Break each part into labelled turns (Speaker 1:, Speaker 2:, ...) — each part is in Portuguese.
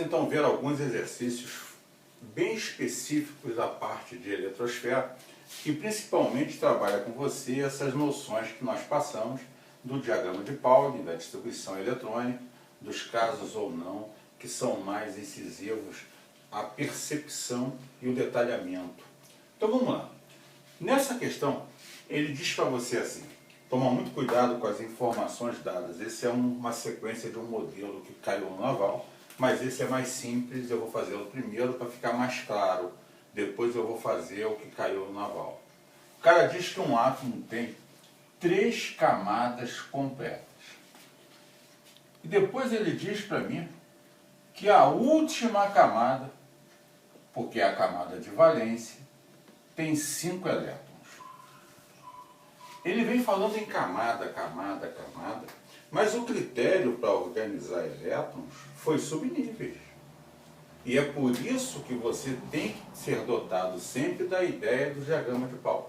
Speaker 1: então ver alguns exercícios bem específicos da parte de eletrosfera, que principalmente trabalha com você essas noções que nós passamos do diagrama de Pauli, da distribuição eletrônica, dos casos ou não que são mais incisivos, a percepção e o detalhamento. Então vamos lá. Nessa questão, ele diz para você assim, toma muito cuidado com as informações dadas. Esse é uma sequência de um modelo que caiu no naval, mas esse é mais simples, eu vou fazê-lo primeiro para ficar mais claro. Depois eu vou fazer o que caiu no naval. O cara diz que um átomo tem 3 camadas completas. E depois ele diz para mim que a última camada, porque é a camada de valência, tem 5 elétrons. Ele vem falando em camada, mas o critério para organizar elétrons foi subníveis. E é por isso que você tem que ser dotado sempre da ideia do diagrama de Pauli.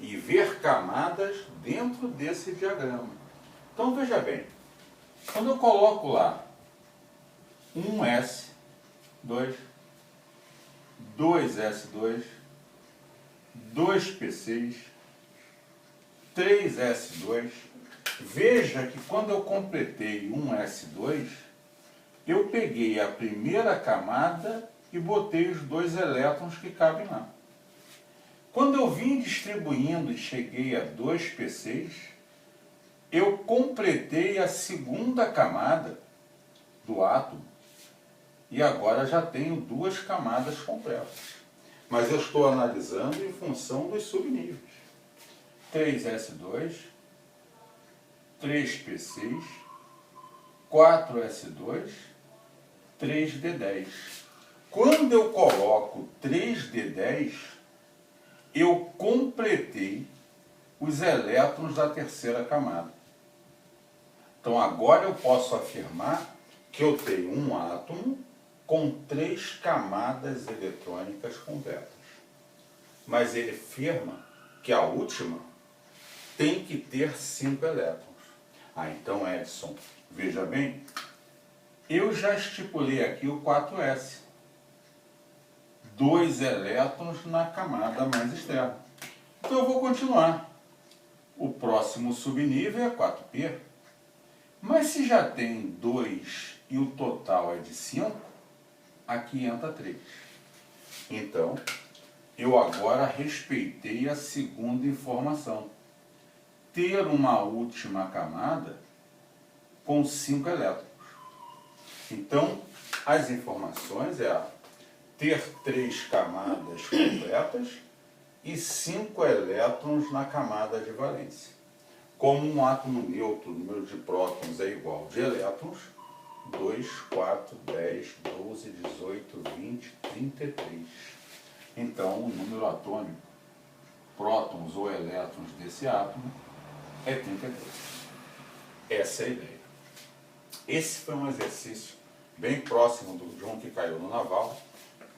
Speaker 1: E ver camadas dentro desse diagrama. Então veja bem, quando eu coloco lá 1s2, 2s2, 2p6, 3s2, veja que quando eu completei 1s2, eu peguei a primeira camada e botei os 2 elétrons que cabem lá. Quando eu vim distribuindo e cheguei a 2p6, eu completei a segunda camada do átomo e agora já tenho 2 camadas completas. Mas eu estou analisando em função dos subníveis. 3s2, 3p6, 4s2, 3d10. Quando eu coloco 3d10, eu completei os elétrons da terceira camada. Então agora eu posso afirmar que eu tenho um átomo com 3 camadas eletrônicas completas. Mas ele afirma que a última tem que ter 5 elétrons. Então, Edson, veja bem, eu já estipulei aqui o 4s. 2 elétrons na camada mais externa. Então eu vou continuar. O próximo subnível é 4p. Mas se já tem 2 e o total é de 5, aqui entra 3. Então, eu agora respeitei a segunda informação. Ter uma última camada com 5 elétrons. Então, as informações é ter 3 camadas completas e 5 elétrons na camada de valência. Como um átomo neutro, o número de prótons é igual de elétrons, 2, 4, 10, 12, 18, 20, 33. Então, o número atômico, prótons ou elétrons desse átomo, é 33. Essa é a ideia. Esse foi um exercício bem próximo de um que caiu no naval,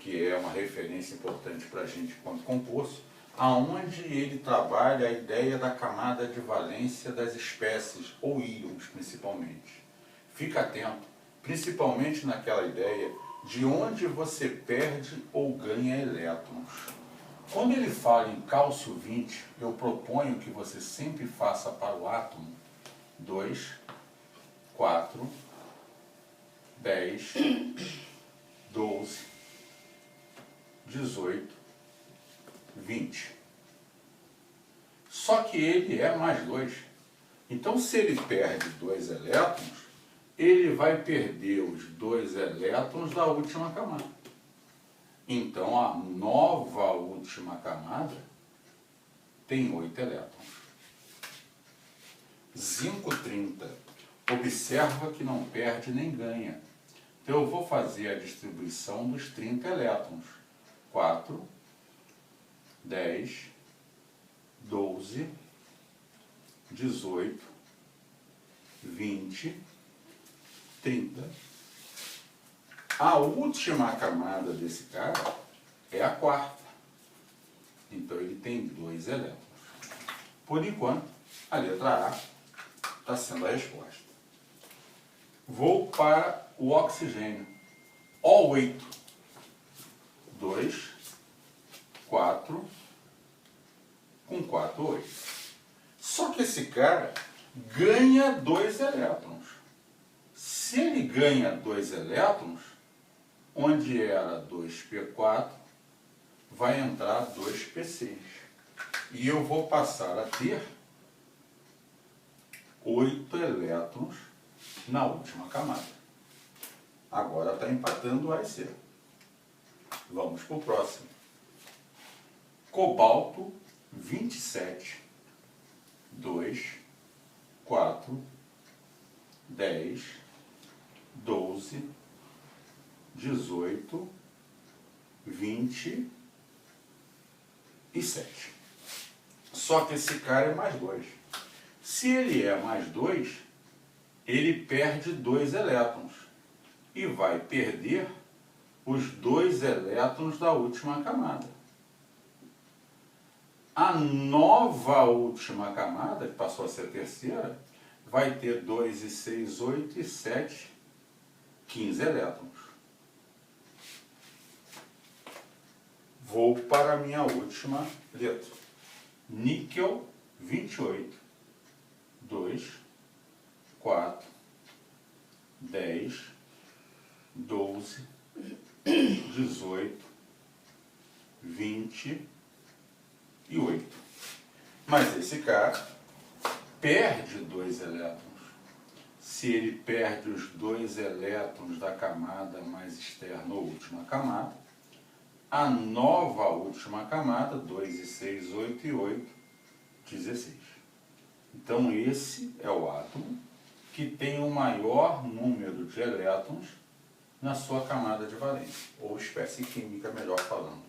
Speaker 1: que é uma referência importante para a gente quanto concurso, aonde ele trabalha a ideia da camada de valência das espécies, ou íons principalmente. Fica atento, principalmente naquela ideia de onde você perde ou ganha elétrons. Quando ele fala em cálcio 20, eu proponho que você sempre faça para o átomo 2, 4, 10, 12, 18, 20. Só que ele é mais 2. Então, se ele perde 2 elétrons, ele vai perder os 2 elétrons da última camada. Então, a nova última camada tem 8 elétrons. Zinco 30. Observa que não perde nem ganha. Então, eu vou fazer a distribuição dos 30 elétrons. 4, 10, 12, 18, 20, 30. A última camada desse cara é a quarta. Então ele tem 2 elétrons. Por enquanto, a letra A está sendo a resposta. Vou para o oxigênio. O8. 2, 4, com 4, 8. Só que esse cara ganha 2 elétrons. Se ele ganha 2 elétrons, onde era 2p4, vai entrar 2p6. E eu vou passar a ter 8 elétrons na última camada. Agora está empatando o A e C. Vamos para o próximo. Cobalto 27, 2, 4, 10, 12, 18, 20 e 7. Só que esse cara é mais 2. Se ele é mais 2, ele perde 2 elétrons e vai perder os 2 elétrons da última camada. A nova última camada, que passou a ser a terceira, vai ter 2 e 6, 8 e 7, 15 elétrons. Vou para a minha última letra. Níquel 28. 2, 4, 10, 12, 18, 20 e 8. Mas esse cara perde 2 elétrons. Se ele perde os 2 elétrons da camada mais externa ou última camada, a nova última camada, 2 e 6, 8 e 8, 16. Então esse é o átomo que tem o maior número de elétrons na sua camada de valência, ou espécie química, melhor falando.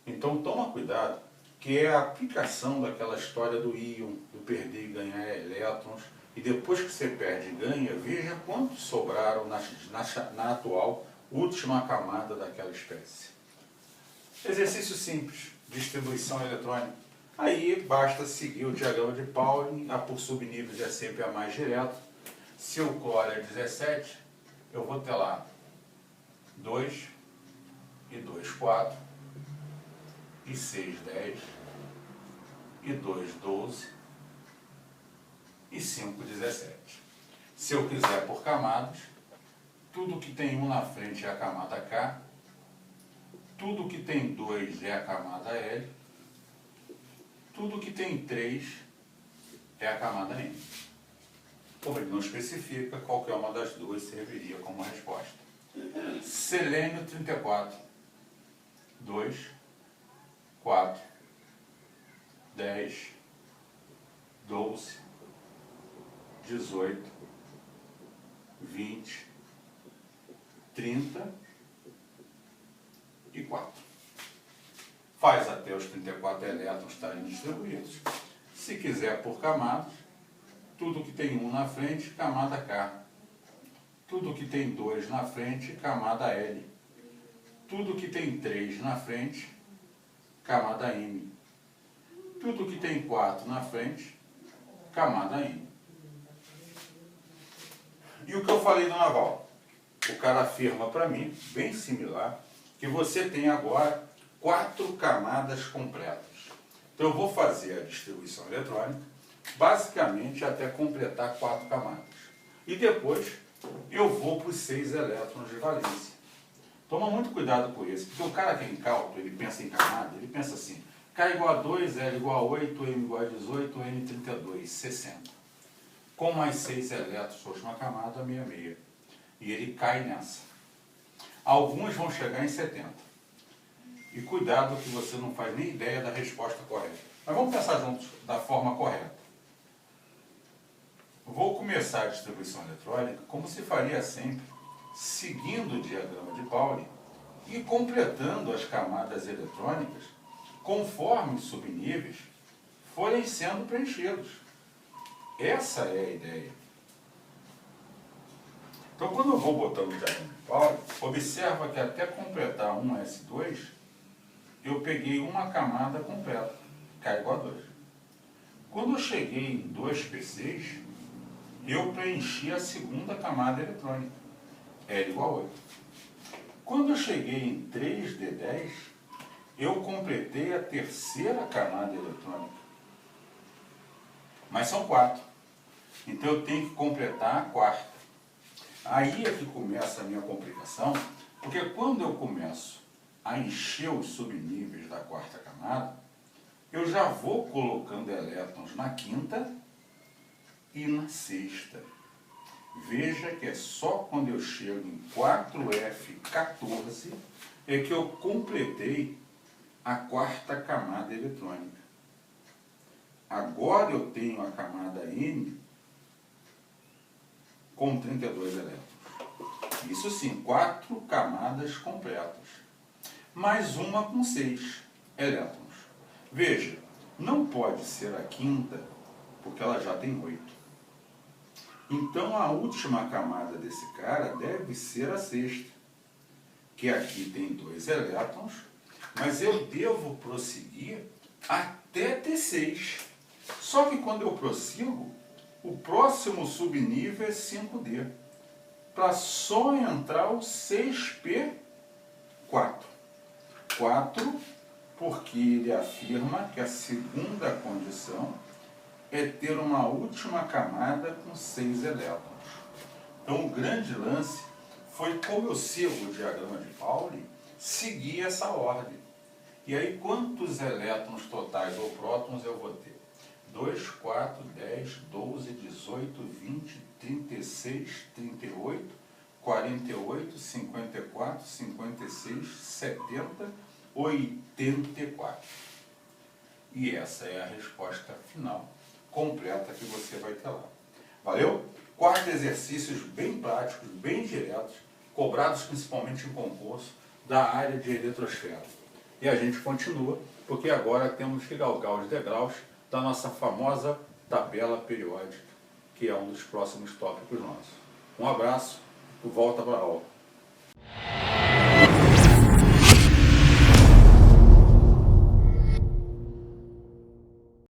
Speaker 1: Então toma cuidado, que é a aplicação daquela história do íon, do perder e ganhar elétrons, e depois que você perde e ganha, veja quantos sobraram na atual última camada daquela espécie. Exercício simples, distribuição eletrônica. Aí basta seguir o diagrama de Pauling, a por subníveis é sempre a mais direta. Se o cloro é 17, eu vou ter lá 2, e 2, 4, e 6, 10, e 2, 12, e 5, 17. Se eu quiser por camadas, tudo que tem 1 na frente é a camada K, tudo que tem 2 é a camada L, tudo que tem 3 é a camada N. Como ele não especifica, qualquer uma das duas serviria como resposta. Selênio 34. 2, 4, 10, 12, 18, 20, 30 e 4. Faz até os 34 elétrons estarem distribuídos. Se quiser por camadas, tudo que tem 1 na frente, camada K. Tudo que tem 2 na frente, camada L. Tudo que tem 3 na frente, camada M. Tudo que tem 4 na frente, camada N. E o que eu falei do naval? O cara afirma para mim, bem similar, que você tem agora 4 camadas completas. Então eu vou fazer a distribuição eletrônica, basicamente até completar 4 camadas. E depois eu vou para os 6 elétrons de valência. Toma muito cuidado com isso, porque o cara que é incauto, ele pensa em camada, ele pensa assim, K igual a 2, L igual a 8, M igual a 18, N 32, 60. Com mais 6 elétrons, última camada, 66. E ele cai nessa. Alguns vão chegar em 70. E cuidado que você não faz nem ideia da resposta correta. Mas vamos pensar juntos da forma correta. Vou começar a distribuição eletrônica como se faria sempre, seguindo o diagrama de Pauling e completando as camadas eletrônicas conforme os subníveis forem sendo preenchidos. Essa é a ideia. Então, quando eu vou botando o diagrama de Pauling, observa que até completar um S2, eu peguei uma camada completa, K igual a 2. Quando eu cheguei em 2P6, eu preenchi a segunda camada eletrônica. L igual a 8. Quando eu cheguei em 3D10, eu completei a terceira camada eletrônica. Mas são 4. Então eu tenho que completar a quarta. Aí é que começa a minha complicação, porque quando eu começo a encher os subníveis da quarta camada, eu já vou colocando elétrons na quinta e na sexta. Veja que é só quando eu chego em 4F14 é que eu completei a quarta camada eletrônica. Agora eu tenho a camada N com 32 elétrons. Isso sim, 4 camadas completas. Mais uma com 6 elétrons. Veja, não pode ser a quinta, porque ela já tem 8. Então a última camada desse cara deve ser a sexta, que aqui tem 2 elétrons, mas eu devo prosseguir até ter 6. Só que quando eu prossigo, o próximo subnível é 5D, para só entrar o 6P4. 4, porque ele afirma que a segunda condição é ter uma última camada com 6 elétrons. Então o grande lance foi como eu sigo o diagrama de Pauli, seguir essa ordem. E aí quantos elétrons totais ou prótons eu vou ter? 2, 4, 10, 12, 18, 20, 36, 38, 48, 54, 56, 70, 84. E essa é a resposta final, completa, que você vai ter lá. Valeu? 4 exercícios bem práticos, bem diretos, cobrados principalmente em concurso, da área de eletrosfera. E a gente continua, porque agora temos que galgar os degraus da nossa famosa tabela periódica, que é um dos próximos tópicos nossos. Um abraço e volta para a aula.